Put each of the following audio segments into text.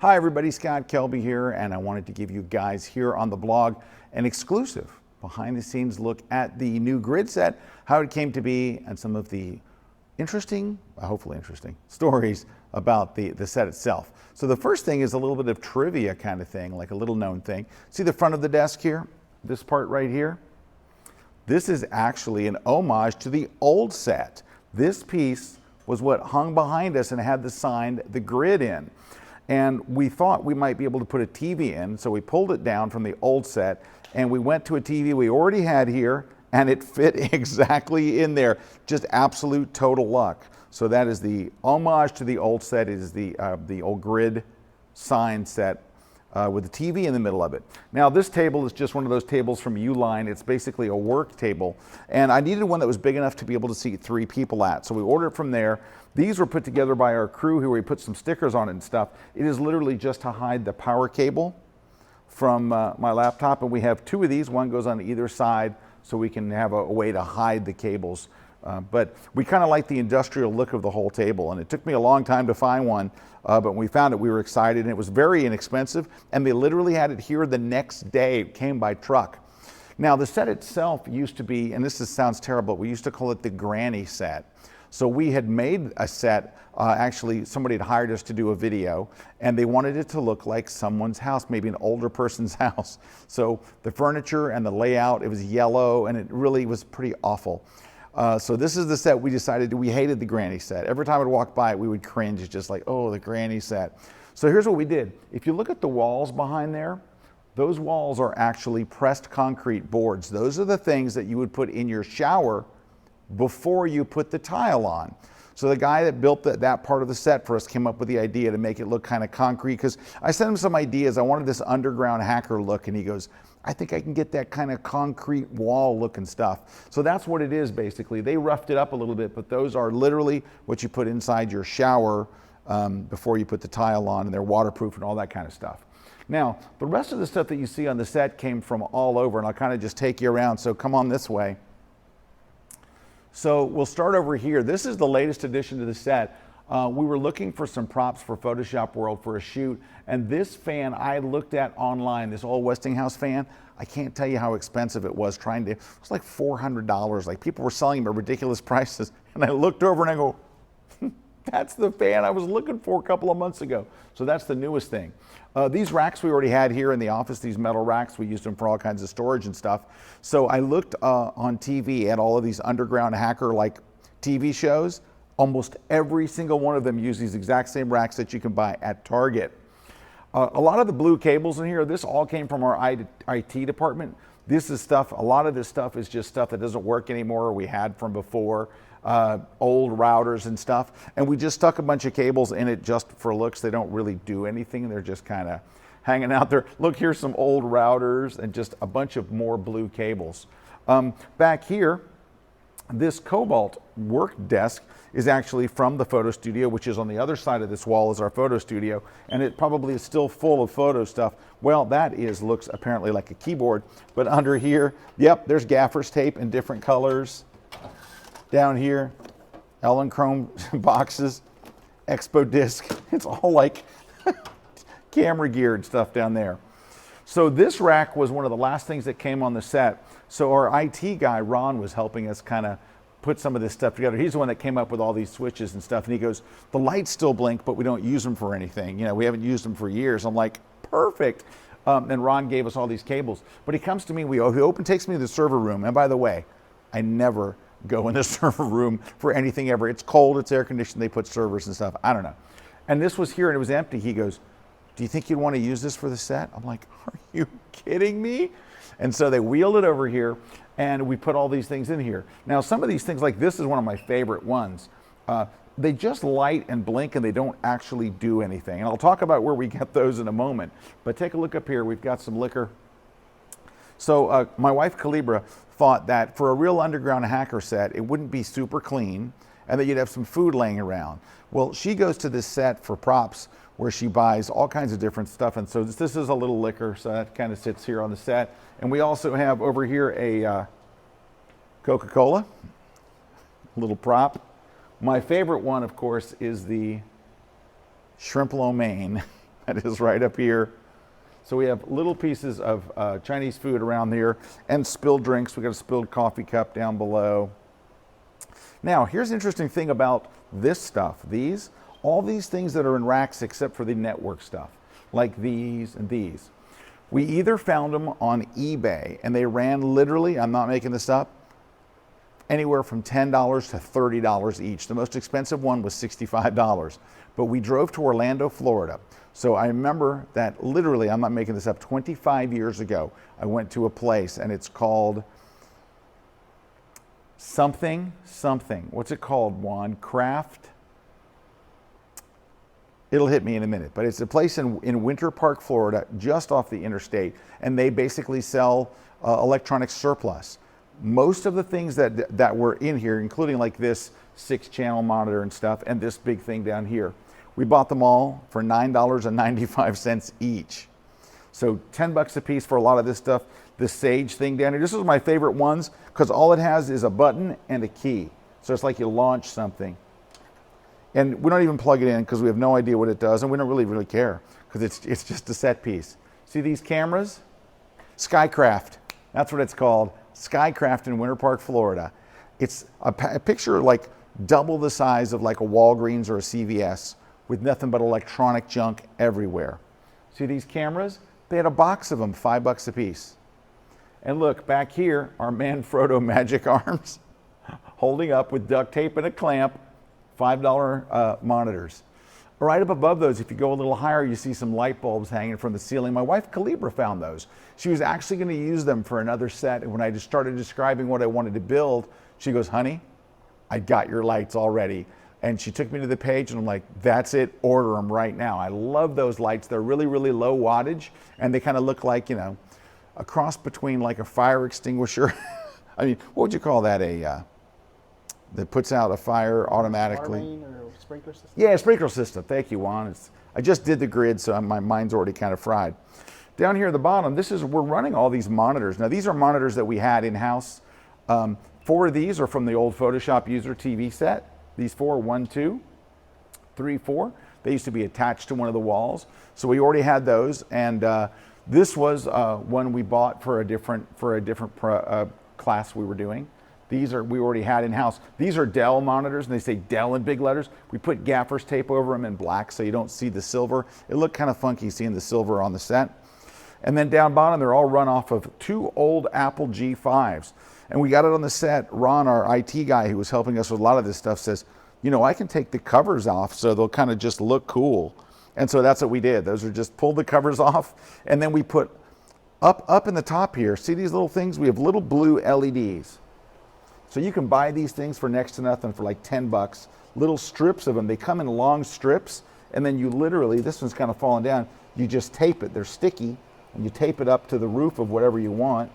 Hi everybody, Scott Kelby here, and I wanted to give you guys here on the blog an exclusive behind the scenes look at the new grid set, how it came to be, and some of the interesting, hopefully interesting, stories about the set itself. So the first thing is a little bit of trivia kind of thing, like a little known thing. See the front of the desk here? This part right here? This is actually an homage to the old set. This piece was what hung behind us and had the sign, the grid in. And we thought we might be able to put a TV in, so we pulled it down from the old set and we went to a TV we already had here, and it fit exactly in there. Just absolute total luck. So that is the homage to the old set. It is the old grid sign set with the TV in the middle of it. Now this table is just one of those tables from Uline. It's basically a work table, and I needed one that was big enough to be able to seat 3 people at. So we ordered it from there. These were put together by our crew here. We put some stickers on it and stuff. It is literally just to hide the power cable from my laptop, and we have 2 of these. One goes on either side so we can have a way to hide the cables. But we kind of like the industrial look of the whole table, and it took me a long time to find one, but when we found it, we were excited, and it was very inexpensive, and they literally had it here the next day. It came by truck. Now, the set itself used to be, and sounds terrible, we used to call it the granny set. So we had made a set, actually somebody had hired us to do a video, and they wanted it to look like someone's house, maybe an older person's house. So the furniture and the layout, it was yellow, and it really was pretty awful. So this is the set we decided, we hated the granny set. Every time I'd walk by it, we would cringe. It's just like, oh, the granny set. So here's what we did. If you look at the walls behind there, those walls are actually pressed concrete boards. Those are the things that you would put in your shower before you put the tile on. So the guy that built that part of the set for us came up with the idea to make it look kind of concrete, because I sent him some ideas. I wanted this underground hacker look, and he goes, I think I can get that kind of concrete wall looking stuff. So that's what it is basically. They roughed it up a little bit, but those are literally what you put inside your shower before you put the tile on, and they're waterproof and all that kind of stuff. Now, the rest of the stuff that you see on the set came from all over, and I'll kind of just take you around, so come on this way. So we'll start over here. This is the latest addition to the set. We were looking for some props for Photoshop World for a shoot, and this fan I looked at online, this old Westinghouse fan. I can't tell you how expensive it was. It was like $400. Like, people were selling them at ridiculous prices, and I looked over and I go, that's the fan I was looking for a couple of months ago. So that's the newest thing. These racks we already had here in the office, these metal racks, we used them for all kinds of storage and stuff. So I looked on TV at all of these underground hacker-like TV shows. Almost every single one of them use these exact same racks that you can buy at Target. A lot of the blue cables in here, this all came from our IT department. This is stuff, a lot of this stuff is just stuff that doesn't work anymore, or we had from before. Old routers and stuff, and we just stuck a bunch of cables in it just for looks. They don't really do anything. They're just kind of hanging out there. Look, here's some old routers and just a bunch of more blue cables. Back here, this Cobalt work desk is actually from the photo studio, which is on the other side of this wall is our photo studio, and it probably is still full of photo stuff. Well, that looks apparently like a keyboard, but under here, yep, there's gaffer's tape in different colors. Down here, Elinchrom boxes, Expo disc. It's all like camera gear and stuff down there. So this rack was one of the last things that came on the set. So our IT guy, Ron, was helping us kind of put some of this stuff together. He's the one that came up with all these switches and stuff. And he goes, the lights still blink, but we don't use them for anything. You know, we haven't used them for years. I'm like, perfect. And Ron gave us all these cables. But he comes to me, takes me to the server room. And by the way, I never go in the server room for anything ever. It's cold, it's air conditioned, they put servers and stuff. I don't know. And this was here and it was empty. He goes, do you think you'd want to use this for the set? I'm like, are you kidding me? And so they wheeled it over here and we put all these things in here. Now, some of these things, like this is one of my favorite ones. They just light and blink and they don't actually do anything. And I'll talk about where we get those in a moment. But take a look up here. We've got some liquor. So my wife, Calibra, thought that for a real underground hacker set, it wouldn't be super clean and that you'd have some food laying around. Well, she goes to this set for props where she buys all kinds of different stuff. And so this is a little liquor, so that kind of sits here on the set. And we also have over here a Coca-Cola, little prop. My favorite one, of course, is the shrimp lo mein. That is right up here. So we have little pieces of Chinese food around here and spilled drinks. We got a spilled coffee cup down below. Now, here's an interesting thing about this stuff. All these things that are in racks except for the network stuff, like these and these. We either found them on eBay and they ran literally, I'm not making this up, anywhere from $10 to $30 each. The most expensive one was $65. But we drove to Orlando, Florida. So I remember that literally, I'm not making this up, 25 years ago, I went to a place and it's called something. What's it called, Juan? Craft? It'll hit me in a minute, but it's a place in Winter Park, Florida, just off the interstate, and they basically sell electronic surplus. Most of the things that were in here, including like this 6-channel monitor and stuff, and this big thing down here, we bought them all for $9.95 each. So 10 bucks a piece for a lot of this stuff. The Sage thing down here, this was my favorite ones because all it has is a button and a key. So it's like you launch something. And we don't even plug it in because we have no idea what it does, and we don't really care because it's just a set piece. See these cameras? Skycraft, that's what it's called. Skycraft in Winter Park, Florida. It's a picture like double the size of like a Walgreens or a CVS with nothing but electronic junk everywhere. See these cameras? They had a box of them, $5 a piece. And look, back here, our Manfrotto Magic Arms holding up with duct tape and a clamp, $5 monitors. Right up above those, if you go a little higher, you see some light bulbs hanging from the ceiling. My wife, Calibra, found those. She was actually going to use them for another set, and when I just started describing what I wanted to build, she goes, honey, I got your lights already. And she took me to the page, and I'm like, that's it, order them right now. I love those lights. They're really, really low wattage, and they kind of look like, you know, a cross between like a fire extinguisher. I mean, what would you call that? That puts out a fire automatically. Or sprinkler system? Yeah, sprinkler system. Thank you, Juan. I just did the grid, so my mind's already kind of fried. Down here at the bottom, we're running all these monitors. Now, these are monitors that we had in-house. 4 of these are from the old Photoshop user TV set. These 4, 1, 2, 3, 4. They used to be attached to one of the walls. So we already had those. And this was one we bought for a different class we were doing. We already had in-house. These are Dell monitors, and they say Dell in big letters. We put gaffer's tape over them in black so you don't see the silver. It looked kind of funky seeing the silver on the set. And then down bottom, they're all run off of 2 old Apple G5s. And we got it on the set. Ron, our IT guy who was helping us with a lot of this stuff, says, you know, I can take the covers off so they'll kind of just look cool. And so that's what we did. Those are just pulled the covers off. And then we put up in the top here, see these little things? We have little blue LEDs. So you can buy these things for next to nothing for like 10 bucks. Little strips of them. They come in long strips. And then you literally, this one's kind of falling down, you just tape it. They're sticky. And you tape it up to the roof of whatever you want.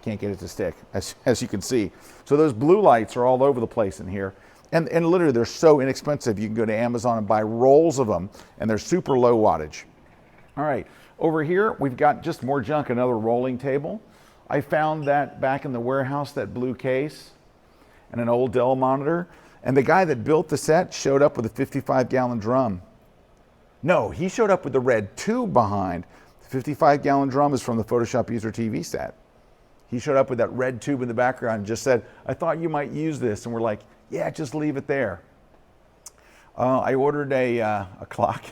Can't get it to stick, as you can see. So those blue lights are all over the place in here. And literally, they're so inexpensive. You can go to Amazon and buy rolls of them, and they're super low wattage. All right, over here, we've got just more junk, another rolling table. I found that back in the warehouse, that blue case, and an old Dell monitor. And the guy that built the set showed up with a 55-gallon drum. No, he showed up with the red tube behind. The 55-gallon drum is from the Photoshop user TV set. He showed up with that red tube in the background and just said, I thought you might use this. And we're like, yeah, just leave it there. I ordered a clock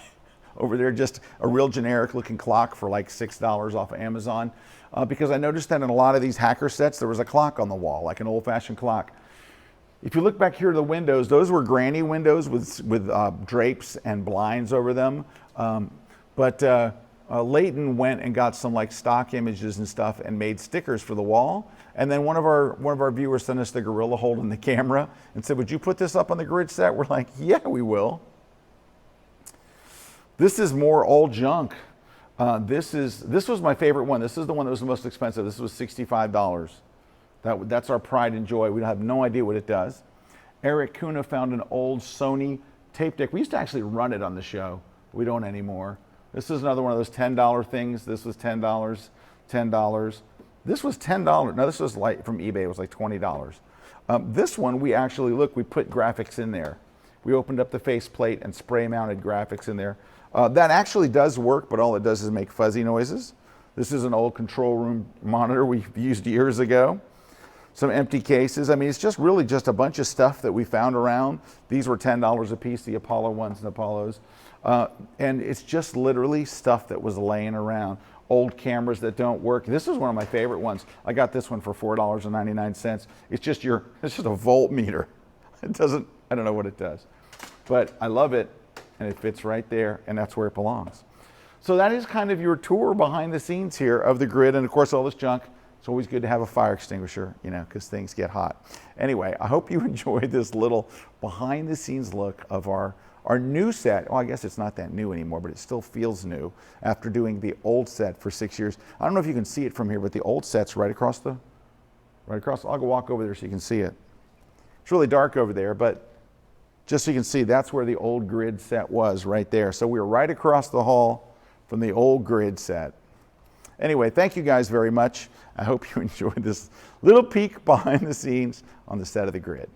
over there, just a real generic looking clock for like $6 off of Amazon. Because I noticed that in a lot of these hacker sets, there was a clock on the wall, like an old fashioned clock. If you look back here to the windows, those were granny windows with drapes and blinds over them. Leighton went and got some like stock images and stuff and made stickers for the wall. And then one of our viewers sent us the gorilla holding the camera and said, would you put this up on the grid set? We're like, yeah, we will. This is more old junk. This was my favorite one. This is the one that was the most expensive. This was $65. That's our pride and joy. We have no idea what it does. Eric Kuna found an old Sony tape deck. We used to actually run it on the show. We don't anymore. This is another one of those $10 things. This was $10, $10. This was $10. No, this was like from eBay. It was like $20. This one, we actually, we put graphics in there. We opened up the faceplate and spray mounted graphics in there. That actually does work, but all it does is make fuzzy noises. This is an old control room monitor we've used years ago. Some empty cases. I mean, it's just really just a bunch of stuff that we found around. These were $10 a piece, the Apollo ones and Apollos. And it's just literally stuff that was laying around. Old cameras that don't work. This is one of my favorite ones. I got this one for $4.99. It's just a voltmeter. It doesn't, I don't know what it does, but I love it, and it fits right there, and that's where it belongs. So that is kind of your tour behind the scenes here of the grid, and of course all this junk. It's always good to have a fire extinguisher, you know, because things get hot. Anyway, I hope you enjoyed this little behind the scenes look of our new set. Well, I guess it's not that new anymore, but it still feels new after doing the old set for 6 years. I don't know if you can see it from here, but the old set's right across. I'll go walk over there so you can see it. It's really dark over there, but just so you can see, that's where the old grid set was, right there. So we're right across the hall from the old grid set. Anyway, thank you guys very much. I hope you enjoyed this little peek behind the scenes on the set of the grid.